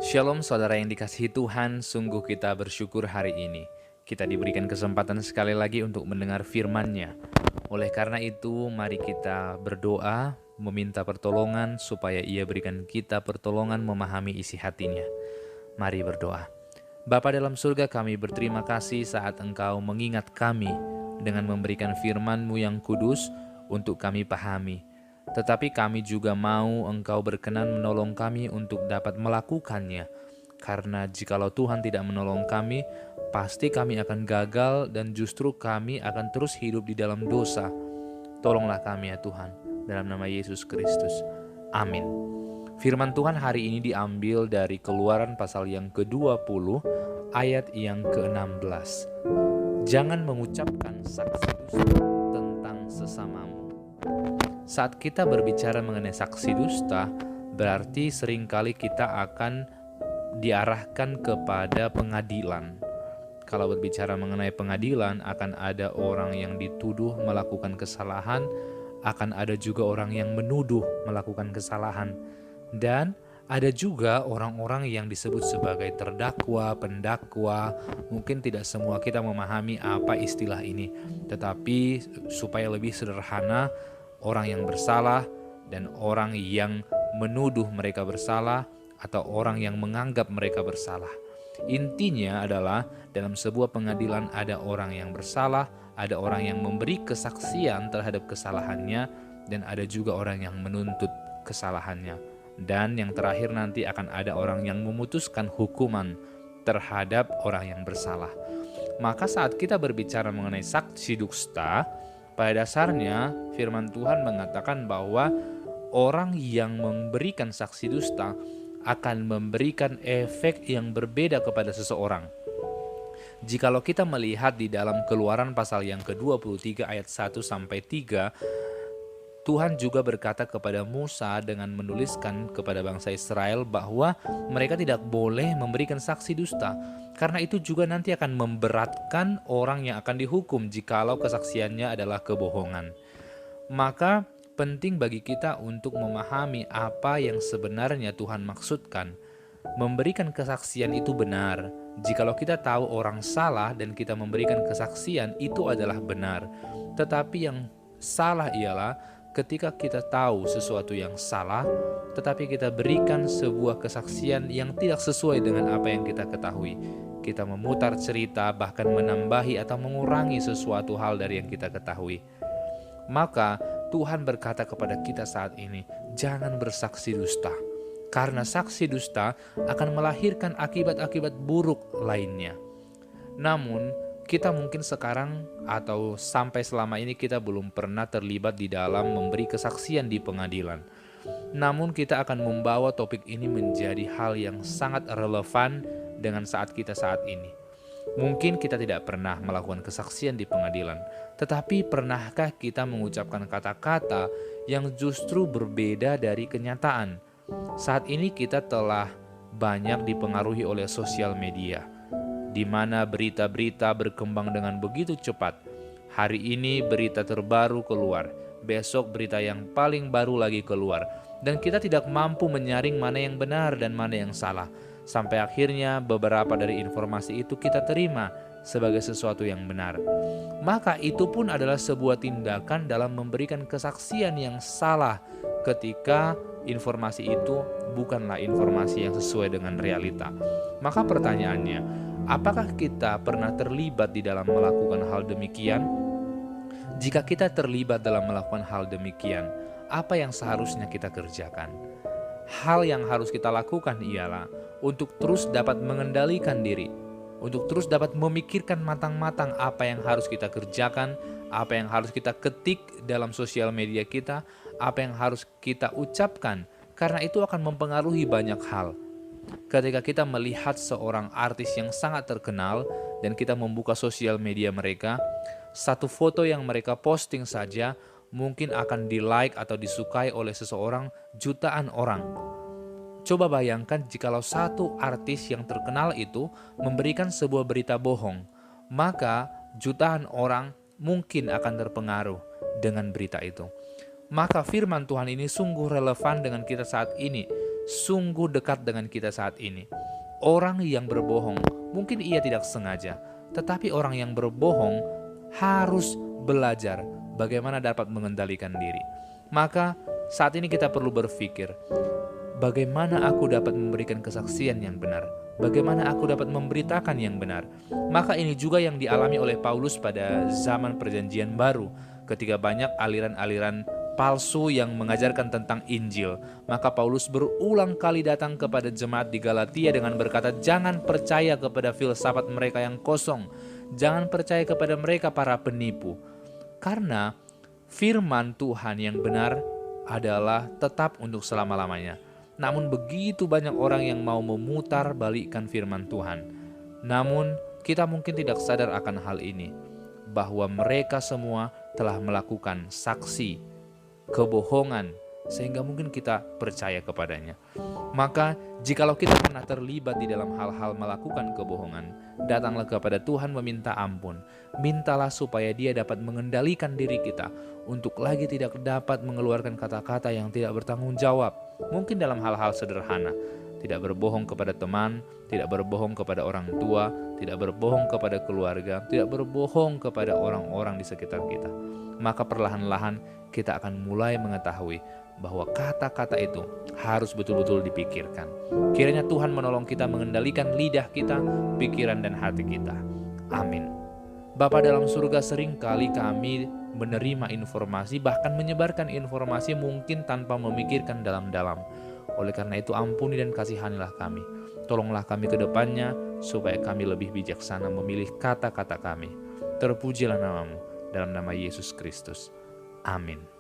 Shalom saudara yang dikasihi Tuhan, sungguh kita bersyukur hari ini. Kita diberikan kesempatan sekali lagi untuk mendengar firman-Nya. Oleh karena itu, mari kita berdoa, meminta pertolongan supaya Ia berikan kita pertolongan memahami isi hatinya. Mari berdoa. Bapa dalam surga, kami berterima kasih saat Engkau mengingat kami dengan memberikan firman-Mu yang kudus untuk kami pahami. Tetapi kami juga mau Engkau berkenan menolong kami untuk dapat melakukannya. Karena jikalau Tuhan tidak menolong kami, pasti kami akan gagal dan justru kami akan terus hidup di dalam dosa. Tolonglah kami ya Tuhan, dalam nama Yesus Kristus. Amin. Firman Tuhan hari ini diambil dari Keluaran pasal yang ke-20 ayat yang ke-16. Jangan mengucapkan saksi dusta tentang sesamamu. Saat kita berbicara mengenai saksi dusta, berarti seringkali kita akan diarahkan kepada pengadilan. Kalau berbicara mengenai pengadilan, akan ada orang yang dituduh melakukan kesalahan, akan ada juga orang yang menuduh melakukan kesalahan, dan ada juga orang-orang yang disebut sebagai terdakwa, pendakwa. Mungkin tidak semua kita memahami apa istilah ini, tetapi supaya lebih sederhana, orang yang bersalah dan orang yang menuduh mereka bersalah atau orang yang menganggap mereka bersalah. Intinya adalah dalam sebuah pengadilan ada orang yang bersalah, ada orang yang memberi kesaksian terhadap kesalahannya, dan ada juga orang yang menuntut kesalahannya. Dan yang terakhir nanti akan ada orang yang memutuskan hukuman terhadap orang yang bersalah. Maka saat kita berbicara mengenai saksi dusta, pada dasarnya firman Tuhan mengatakan bahwa orang yang memberikan saksi dusta akan memberikan efek yang berbeda kepada seseorang. Jikalau kita melihat di dalam Keluaran pasal yang ke-23 ayat 1-3, Tuhan juga berkata kepada Musa dengan menuliskan kepada bangsa Israel bahwa mereka tidak boleh memberikan saksi dusta. Karena itu juga nanti akan memberatkan orang yang akan dihukum jikalau kesaksiannya adalah kebohongan. Maka penting bagi kita untuk memahami apa yang sebenarnya Tuhan maksudkan. Memberikan kesaksian itu benar. Jikalau kita tahu orang salah dan kita memberikan kesaksian, itu adalah benar. Tetapi yang salah ialah ketika kita tahu sesuatu yang salah, tetapi kita berikan sebuah kesaksian yang tidak sesuai dengan apa yang kita ketahui. Kita memutar cerita, bahkan menambahi atau mengurangi sesuatu hal dari yang kita ketahui. Maka Tuhan berkata kepada kita saat ini, jangan bersaksi dusta. Karena saksi dusta akan melahirkan akibat-akibat buruk lainnya. Namun, kita mungkin sekarang atau sampai selama ini kita belum pernah terlibat di dalam memberi kesaksian di pengadilan. Namun kita akan membawa topik ini menjadi hal yang sangat relevan dengan saat kita saat ini. Mungkin kita tidak pernah melakukan kesaksian di pengadilan, tetapi pernahkah kita mengucapkan kata-kata yang justru berbeda dari kenyataan? Saat ini kita telah banyak dipengaruhi oleh sosial media, di mana berita-berita berkembang dengan begitu cepat. Hari ini berita terbaru keluar, besok berita yang paling baru lagi keluar, dan kita tidak mampu menyaring mana yang benar dan mana yang salah. Sampai akhirnya beberapa dari informasi itu kita terima sebagai sesuatu yang benar. Maka itu pun adalah sebuah tindakan dalam memberikan kesaksian yang salah ketika informasi itu bukanlah informasi yang sesuai dengan realita. Maka pertanyaannya, apakah kita pernah terlibat di dalam melakukan hal demikian? Jika kita terlibat dalam melakukan hal demikian, apa yang seharusnya kita kerjakan? Hal yang harus kita lakukan ialah untuk terus dapat mengendalikan diri, untuk terus dapat memikirkan matang-matang apa yang harus kita kerjakan, apa yang harus kita ketik dalam sosial media kita, apa yang harus kita ucapkan, karena itu akan mempengaruhi banyak hal. Ketika kita melihat seorang artis yang sangat terkenal dan kita membuka sosial media mereka, satu foto yang mereka posting saja mungkin akan di-like atau disukai oleh seseorang jutaan orang. Coba bayangkan jikalau satu artis yang terkenal itu memberikan sebuah berita bohong, maka jutaan orang mungkin akan terpengaruh dengan berita itu. Maka firman Tuhan ini sungguh relevan dengan kita saat ini. sungguh dekat dengan kita saat ini. Orang yang berbohong, mungkin ia tidak sengaja, tetapi orang yang berbohong harus belajar bagaimana dapat mengendalikan diri. Maka saat ini kita perlu berpikir, bagaimana aku dapat memberikan kesaksian yang benar? Bagaimana aku dapat memberitakan yang benar? Maka ini juga yang dialami oleh Paulus pada zaman Perjanjian Baru, ketika banyak aliran-aliran palsu yang mengajarkan tentang Injil. Maka Paulus berulang kali datang kepada jemaat di Galatia dengan berkata, jangan percaya kepada filsafat mereka yang kosong, jangan percaya kepada mereka para penipu. Karena firman Tuhan yang benar adalah tetap untuk selama-lamanya. Namun begitu banyak orang yang mau memutar balikkan firman Tuhan. Namun kita mungkin tidak sadar akan hal ini, bahwa mereka semua telah melakukan saksi kebohongan, sehingga mungkin kita percaya kepadanya. Maka jikalau kita pernah terlibat di dalam hal-hal melakukan kebohongan, datanglah kepada Tuhan meminta ampun. Mintalah supaya Dia dapat mengendalikan diri kita untuk lagi tidak dapat mengeluarkan kata-kata yang tidak bertanggung jawab. Mungkin dalam hal-hal sederhana, tidak berbohong kepada teman, tidak berbohong kepada orang tua, tidak berbohong kepada keluarga, tidak berbohong kepada orang-orang di sekitar kita. Maka perlahan-lahan kita akan mulai mengetahui bahwa kata-kata itu harus betul-betul dipikirkan. Kiranya Tuhan menolong kita mengendalikan lidah kita, pikiran dan hati kita. Amin. Bapa dalam surga, seringkali kami menerima informasi, bahkan menyebarkan informasi mungkin tanpa memikirkan dalam-dalam. Oleh karena itu ampuni dan kasihanilah kami. Tolonglah kami ke depannya supaya kami lebih bijaksana memilih kata-kata kami. Terpujilah namamu, dalam nama Yesus Kristus. Amin.